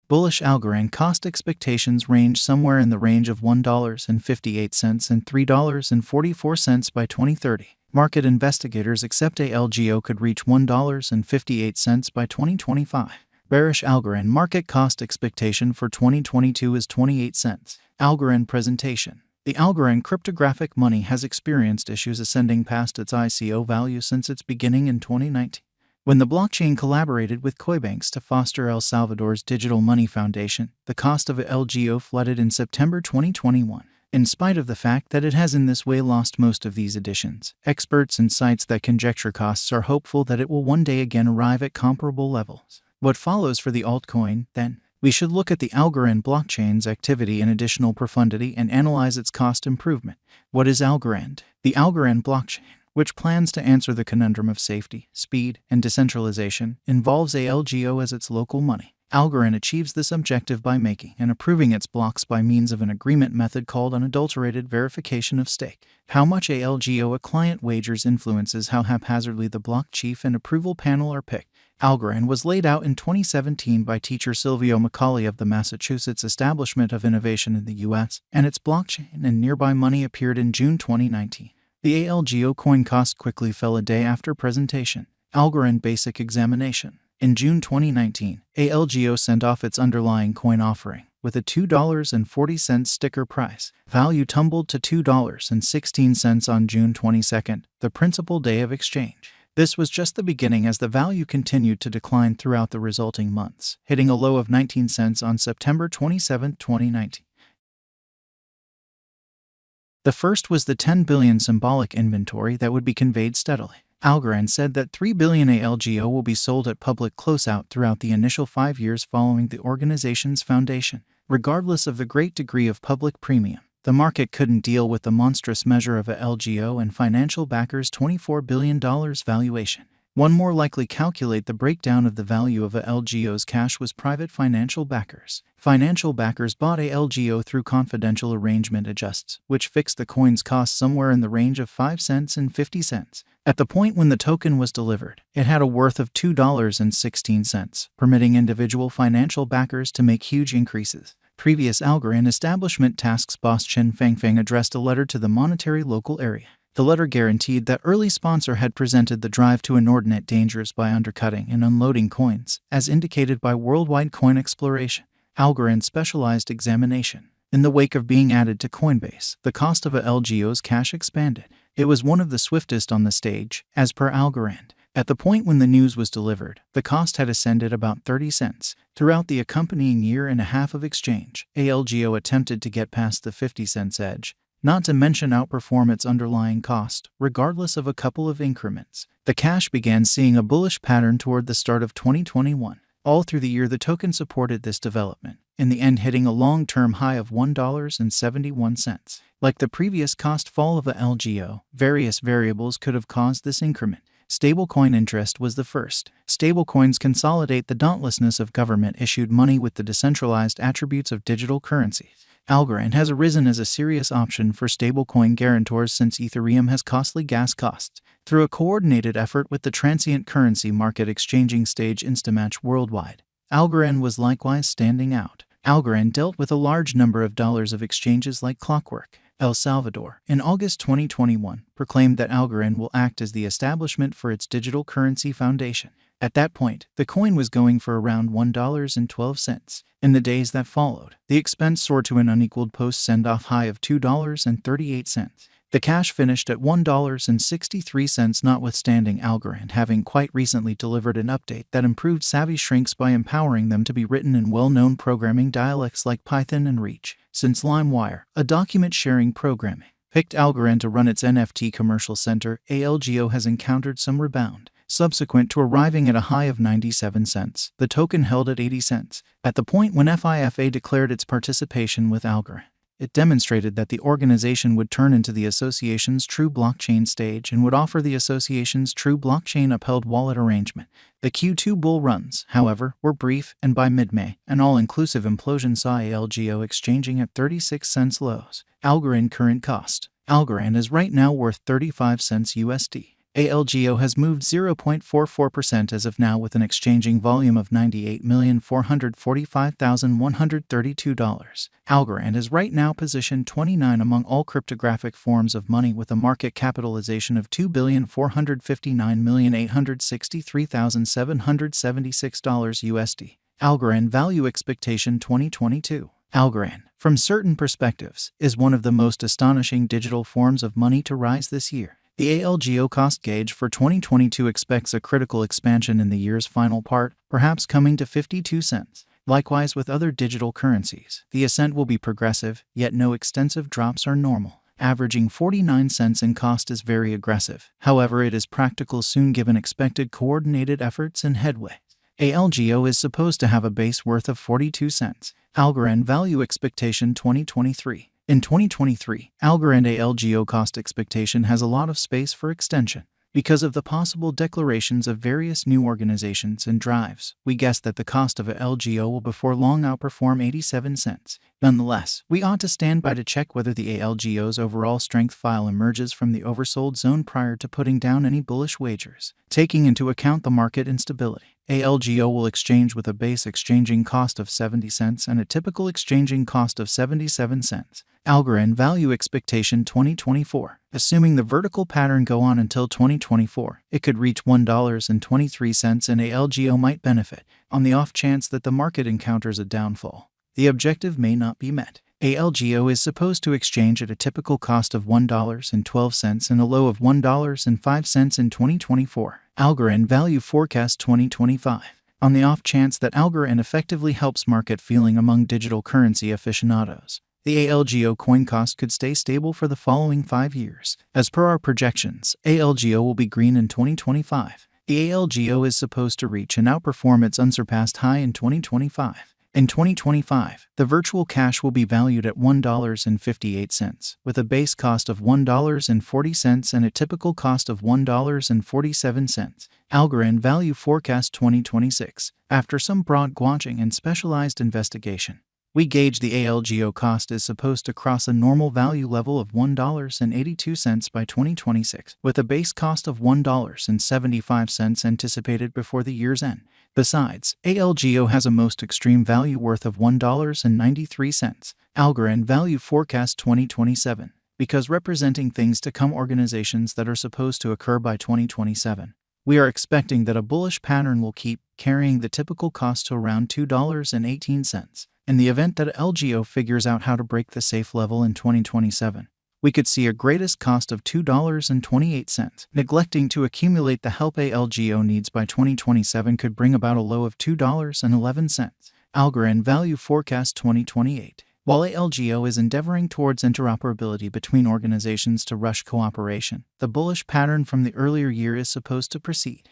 Bullish Algorand cost expectations range somewhere in the range of $1.58 and $3.44 by 2030. Market investigators accept ALGO could reach $1.58 by 2025. Bearish Algorand market cost expectation for 2022 is 28 cents. Algorand presentation. The Algorand cryptographic money has experienced issues ascending past its ICO value since its beginning in 2019. When the blockchain collaborated with Coinbanks to foster El Salvador's digital money foundation, the cost of ALGO flooded in September 2021. In spite of the fact that it has in this way lost most of these additions, experts and sites that conjecture costs are hopeful that it will one day again arrive at comparable levels. What follows for the altcoin, then? We should look at the Algorand blockchain's activity in additional profundity and analyze its cost improvement. What is Algorand? The Algorand blockchain, which plans to answer the conundrum of safety, speed, and decentralization, involves ALGO as its local money. Algorand achieves this objective by making and approving its blocks by means of an agreement method called unadulterated verification of stake. How much ALGO a client wagers influences how haphazardly the block chief and approval panel are picked. Algorand was laid out in 2017 by teacher Silvio Macaulay of the Massachusetts Establishment of Innovation in the U.S., and its blockchain and nearby money appeared in June 2019. The ALGO coin cost quickly fell a day after presentation. Algorand basic examination. In June 2019, ALGO sent off its underlying coin offering with a $2.40 sticker price. Value tumbled to $2.16 on June 22, the principal day of exchange. This was just the beginning as the value continued to decline throughout the resulting months, hitting a low of 19 cents on September 27, 2019. The first was the 10 billion symbolic inventory that would be conveyed steadily. Algorand said that 3 billion ALGO will be sold at public closeout throughout the initial 5 years following the organization's foundation. Regardless of the great degree of public premium, the market couldn't deal with the monstrous measure of ALGO and financial backers' $24 billion valuation. One more likely calculate the breakdown of the value of ALGO's cash was private financial backers. Financial backers bought ALGO through confidential arrangement adjusts, which fixed the coin's cost somewhere in the range of 5 cents and 50 cents. At the point when the token was delivered, it had a worth of $2.16, permitting individual financial backers to make huge increases. Previous Algorand establishment tasks boss Chen Fangfang addressed a letter to the monetary local area. The letter guaranteed that early sponsor had presented the drive to inordinate dangers by undercutting and unloading coins, as indicated by worldwide coin exploration. Algorand specialized examination. In the wake of being added to Coinbase, the cost of ALGO's cash expanded. It was one of the swiftest on the stage, as per Algorand. At the point when the news was delivered, the cost had ascended about 30 cents. Throughout the accompanying year and a half of exchange, ALGO attempted to get past the 50 cents edge, not to mention outperform its underlying cost, regardless of a couple of increments. The cash began seeing a bullish pattern toward the start of 2021. All through the year the token supported this development, in the end hitting a long-term high of $1.71. Like the previous cost fall of the ALGO, various variables could have caused this increment. Stablecoin interest was the first. Stablecoins consolidate the dauntlessness of government-issued money with the decentralized attributes of digital currencies. Algorand has arisen as a serious option for stablecoin guarantors since Ethereum has costly gas costs. Through a coordinated effort with the transient currency market exchanging stage Instamatch worldwide, Algorand was likewise standing out. Algorand dealt with a large number of dollars of exchanges like clockwork. El Salvador, in August 2021, proclaimed that Algorand will act as the establishment for its digital currency foundation. At that point, the coin was going for around $1.12. In the days that followed, the expense soared to an unequaled post-send-off high of $2.38. The cash finished at $1.63, notwithstanding Algorand having quite recently delivered an update that improved savvy shrinks by empowering them to be written in well-known programming dialects like Python and Reach. Since LimeWire, a document-sharing programming, picked Algorand to run its NFT commercial center, ALGO has encountered some rebound. Subsequent to arriving at a high of 97 cents, the token held at 80 cents. At the point when FIFA declared its participation with Algorand, it demonstrated that the organization would turn into the association's true blockchain stage and would offer the association's true blockchain-upheld wallet arrangement. The Q2 bull runs, however, were brief, and by mid-May, an all-inclusive implosion saw ALGO exchanging at 36 cents lows. Algorand current cost. Algorand is right now worth 35 cents USD. ALGO has moved 0.44% as of now with an exchanging volume of $98,445,132. Algorand is right now positioned 29 among all cryptographic forms of money with a market capitalization of $2,459,863,776 USD. Algorand Value Expectation 2022. Algorand, from certain perspectives, is one of the most astonishing digital forms of money to rise this year. The ALGO cost gauge for 2022 expects a critical expansion in the year's final part, perhaps coming to 52 cents. Likewise with other digital currencies, the ascent will be progressive, yet no extensive drops are normal. Averaging 49 cents in cost is very aggressive. However, it is practical soon given expected coordinated efforts and headway. ALGO is supposed to have a base worth of 42 cents. Algorand Value Expectation 2023. In 2023, Algorand ALGO cost expectation has a lot of space for extension. Because of the possible declarations of various new organizations and drives, we guess that the cost of ALGO will before long outperform 87 cents. Nonetheless, we ought to stand by to check whether the ALGO's overall strength file emerges from the oversold zone prior to putting down any bullish wagers. Taking into account the market instability, ALGO will exchange with a base exchanging cost of 70 cents and a typical exchanging cost of 77 cents. Algorand Value Expectation 2024. Assuming the vertical pattern go on until 2024, it could reach $1.23 and ALGO might benefit. On the off chance that the market encounters a downfall, the objective may not be met. ALGO is supposed to exchange at a typical cost of $1.12 and a low of $1.05 in 2024. Algorand Value Forecast 2025. On the off chance that Algorand effectively helps market feeling among digital currency aficionados, the ALGO coin cost could stay stable for the following 5 years. As per our projections, ALGO will be green in 2025. The ALGO is supposed to reach and outperform its unsurpassed high in 2025. In 2025, the virtual cash will be valued at $1.58, with a base cost of $1.40 and a typical cost of $1.47. Algorand Value Forecast 2026. After some broad gauging and specialized investigation, we gauge the ALGO cost is supposed to cross a normal value level of $1.82 by 2026, with a base cost of $1.75 anticipated before the year's end. Besides, ALGO has a most extreme value worth of $1.93. Algorand Value Forecast 2027. Because representing things to come organizations that are supposed to occur by 2027, we are expecting that a bullish pattern will keep carrying the typical cost to around $2.18. In the event that ALGO figures out how to break the safe level in 2027, we could see a greatest cost of $2.28. Neglecting to accumulate the help ALGO needs by 2027 could bring about a low of $2.11. Algorand Value Forecast 2028. While ALGO is endeavoring towards interoperability between organizations to rush cooperation, the bullish pattern from the earlier year is supposed to proceed.